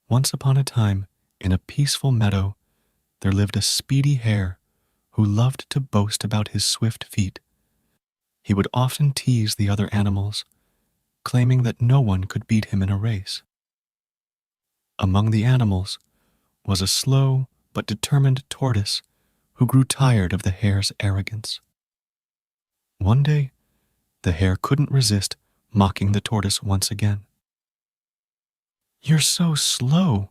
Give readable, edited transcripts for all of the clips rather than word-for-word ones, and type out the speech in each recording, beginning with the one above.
Once upon a time, in a peaceful meadow, there lived a speedy hare who loved to boast about his swift feet. He would often tease the other animals, claiming that no one could beat him in a race. Among the animals was a slow but determined tortoise who grew tired of the hare's arrogance. One day, the hare couldn't resist mocking the tortoise once again. "You're so slow.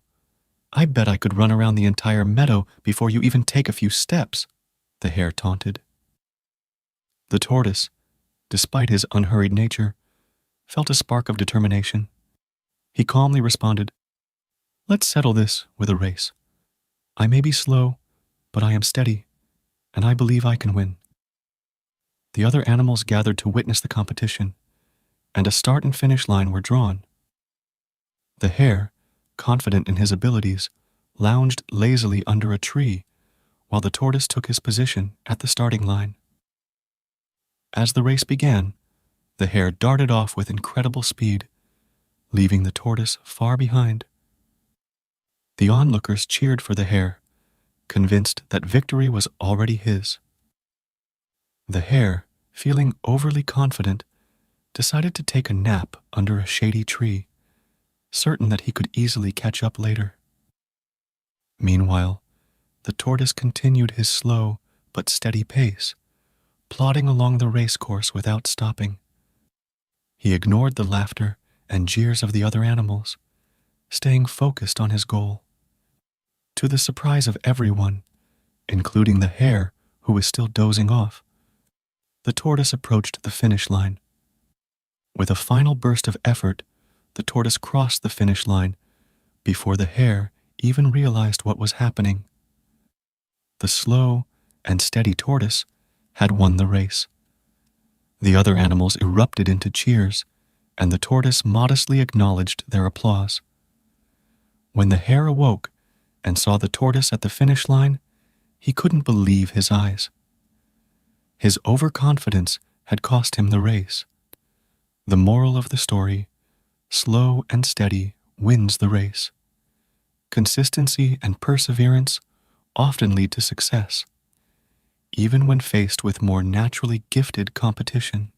I bet I could run around the entire meadow before you even take a few steps," the hare taunted. The tortoise, despite his unhurried nature, felt a spark of determination. He calmly responded, "Let's settle this with a race. I may be slow, but I am steady, and I believe I can win." The other animals gathered to witness the competition, and a start and finish line were drawn. The hare, confident in his abilities, lounged lazily under a tree while the tortoise took his position at the starting line. As the race began, the hare darted off with incredible speed, leaving the tortoise far behind. The onlookers cheered for the hare, convinced that victory was already his. The hare, feeling overly confident, decided to take a nap under a shady tree, certain that he could easily catch up later. Meanwhile, the tortoise continued his slow but steady pace, plodding along the race course without stopping. He ignored the laughter and jeers of the other animals, staying focused on his goal. To the surprise of everyone, including the hare who was still dozing off, the tortoise approached the finish line. With a final burst of effort, the tortoise crossed the finish line before the hare even realized what was happening. The slow and steady tortoise had won the race. The other animals erupted into cheers, and the tortoise modestly acknowledged their applause. When the hare awoke and saw the tortoise at the finish line, he couldn't believe his eyes. His overconfidence had cost him the race. The moral of the story: slow and steady wins the race. Consistency and perseverance often lead to success, even when faced with more naturally gifted competition.